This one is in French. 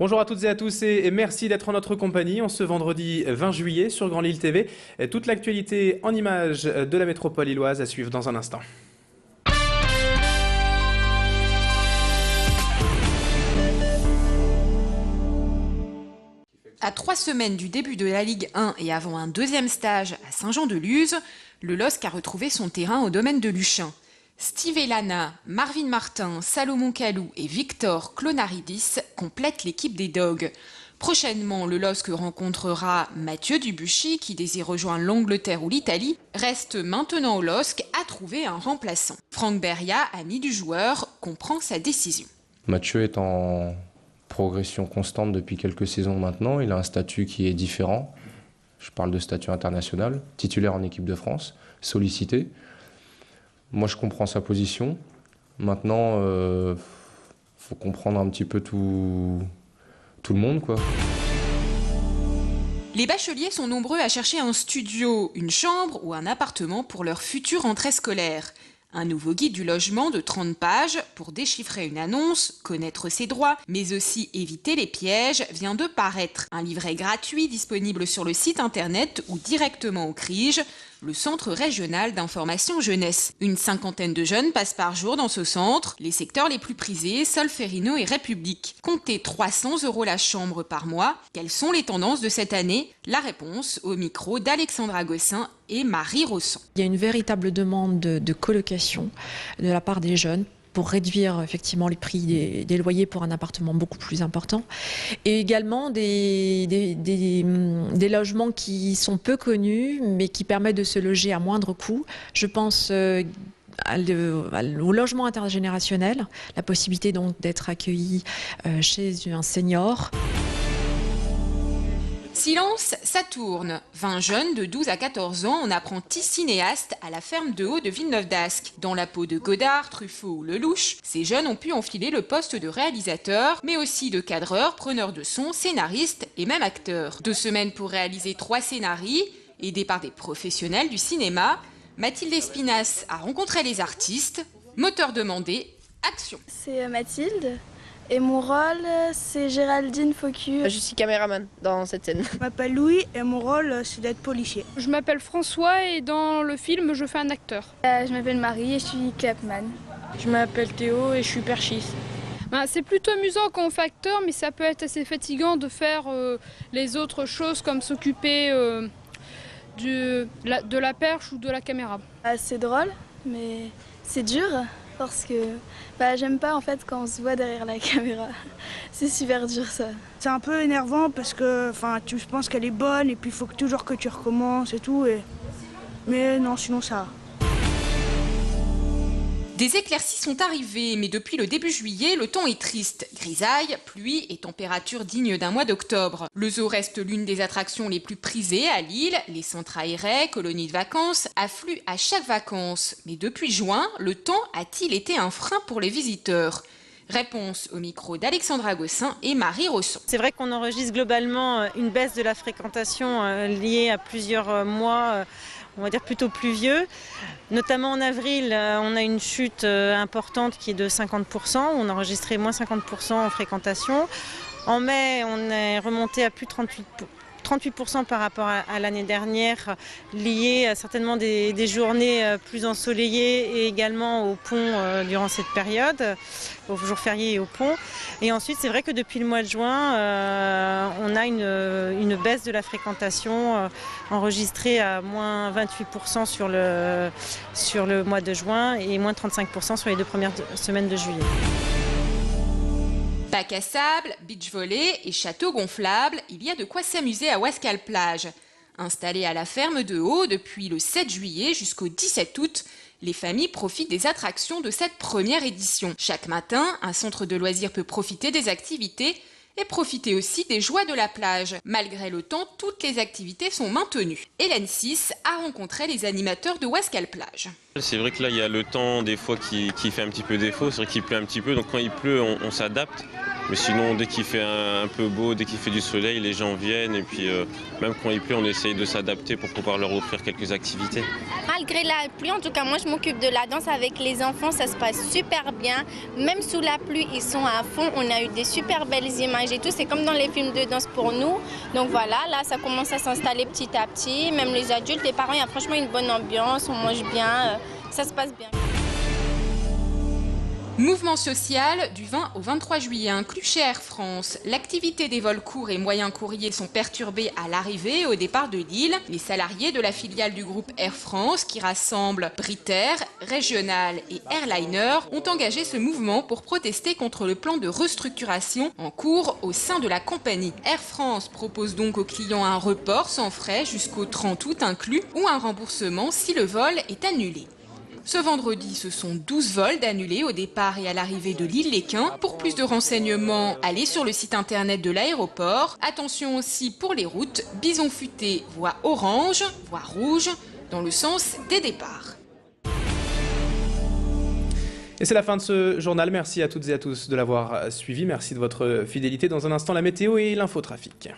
Bonjour à toutes et à tous et merci d'être en notre compagnie en ce vendredi 20 juillet sur Grand Lille TV. Toute l'actualité en images de la métropole lilloise à suivre dans un instant. À 3 semaines du début de la Ligue 1 et avant un deuxième stage à Saint-Jean-de-Luz, le LOSC a retrouvé son terrain au domaine de Luchin. Steve Elana, Marvin Martin, Salomon Kalou et Victor Clonaridis complètent l'équipe des Dogs. Prochainement, le LOSC rencontrera Mathieu Dubuchy qui désire rejoindre l'Angleterre ou l'Italie. Reste maintenant au LOSC à trouver un remplaçant. Franck Beria, ami du joueur, comprend sa décision. Mathieu est en progression constante depuis quelques saisons maintenant. Il a un statut qui est différent. Je parle de statut international, titulaire en équipe de France, sollicité. Moi, je comprends sa position. Maintenant, faut comprendre un petit peu tout le monde, quoi. Les bacheliers sont nombreux à chercher un studio, une chambre ou un appartement pour leur future rentrée scolaire. Un nouveau guide du logement de 30 pages pour déchiffrer une annonce, connaître ses droits, mais aussi éviter les pièges vient de paraître. Un livret gratuit disponible sur le site internet ou directement au CRIJ, le Centre régional d'information jeunesse. Une cinquantaine de jeunes passent par jour dans ce centre. Les secteurs les plus prisés, Solferino et République. Comptez 300 € la chambre par mois. Quelles sont les tendances de cette année? La réponse au micro d'Alexandra Gossin et Marie Rosson. Il y a une véritable demande de colocation de la part des jeunes pour réduire effectivement les prix des loyers pour un appartement beaucoup plus important. Et également des logements qui sont peu connus, mais qui permettent de se loger à moindre coût. Je pense au logement intergénérationnel, la possibilité donc d'être accueilli chez un senior. Silence, ça tourne. 20 jeunes de 12 à 14 ans en apprentis cinéastes à la ferme de Haut de Villeneuve-d'Ascq. Dans la peau de Godard, Truffaut ou Lelouch, ces jeunes ont pu enfiler le poste de réalisateur, mais aussi de cadreur, preneur de son, scénariste et même acteur. 2 semaines pour réaliser 3 scénarios, aidés par des professionnels du cinéma. Mathilde Espinasse a rencontré les artistes. Moteur demandé, action. C'est Mathilde. Et mon rôle, c'est Géraldine Faucu. Je suis caméraman dans cette scène. Je m'appelle Louis et mon rôle, c'est d'être policier. Je m'appelle François et dans le film, je fais un acteur. Je m'appelle Marie et je suis clapman. Je m'appelle Théo et je suis perchiste. C'est plutôt amusant quand on fait acteur, mais ça peut être assez fatigant de faire les autres choses comme s'occuper de la perche ou de la caméra. C'est drôle, mais c'est dur. Parce que j'aime pas en fait quand on se voit derrière la caméra. C'est super dur ça. C'est un peu énervant parce que tu penses qu'elle est bonne et puis il faut toujours que tu recommences et tout. Mais non, sinon ça va. Des éclaircies sont arrivées, mais depuis le début juillet, le temps est triste. Grisaille, pluie et température dignes d'un mois d'octobre. Le zoo reste l'une des attractions les plus prisées à Lille. Les centres aérés, colonies de vacances, affluent à chaque vacances. Mais depuis juin, le temps a-t-il été un frein pour les visiteurs? Réponse au micro d'Alexandra Gossin et Marie Rosson. C'est vrai qu'on enregistre globalement une baisse de la fréquentation liée à plusieurs mois, on va dire plutôt pluvieux. Notamment en avril, on a une chute importante qui est de 50%. On a enregistré moins 50% en fréquentation. En mai, on est remonté à plus de 38% par rapport à l'année dernière, lié à certainement des journées plus ensoleillées et également au pont durant cette période, aux jours fériés et au pont. Et ensuite, c'est vrai que depuis le mois de juin, on a une baisse de la fréquentation enregistrée à moins 28% sur le mois de juin et moins 35% sur les 2 premières semaines de juillet. Bac à sable, beach volley et château gonflable, il y a de quoi s'amuser à Wascal-Plage. Installée à la ferme de Haut depuis le 7 juillet jusqu'au 17 août, les familles profitent des attractions de cette première édition. Chaque matin, un centre de loisirs peut profiter des activités et profiter aussi des joies de la plage. Malgré le temps, toutes les activités sont maintenues. Hélène Sis a rencontré les animateurs de Wascal-Plage. C'est vrai que là, il y a le temps des fois qui fait un petit peu défaut. C'est vrai qu'il pleut un petit peu, donc quand il pleut, on s'adapte. Mais sinon, dès qu'il fait un peu beau, dès qu'il fait du soleil, les gens viennent. Et puis, même quand il pleut, on essaye de s'adapter pour pouvoir leur offrir quelques activités. malgré la pluie, en tout cas moi je m'occupe de la danse avec les enfants, ça se passe super bien. Même sous la pluie, ils sont à fond, on a eu des super belles images et tout, c'est comme dans les films de danse pour nous. Donc voilà, là ça commence à s'installer petit à petit, même les adultes, les parents, il y a franchement une bonne ambiance, on mange bien, ça se passe bien. Mouvement social du 20 au 23 juillet inclus chez Air France. L'activité des vols courts et moyens courriers sont perturbées à l'arrivée et au départ de Lille. Les salariés de la filiale du groupe Air France, qui rassemble Britair, Régional et Airliner, ont engagé ce mouvement pour protester contre le plan de restructuration en cours au sein de la compagnie. Air France propose donc aux clients un report sans frais jusqu'au 30 août inclus ou un remboursement si le vol est annulé. Ce vendredi, ce sont 12 vols d'annulés au départ et à l'arrivée de Lille-Léquin. Pour plus de renseignements, allez sur le site internet de l'aéroport. Attention aussi pour les routes, Bison Futé, voie orange, voie rouge, dans le sens des départs. Et c'est la fin de ce journal. Merci à toutes et à tous de l'avoir suivi. Merci de votre fidélité. Dans un instant, la météo et l'infotrafic.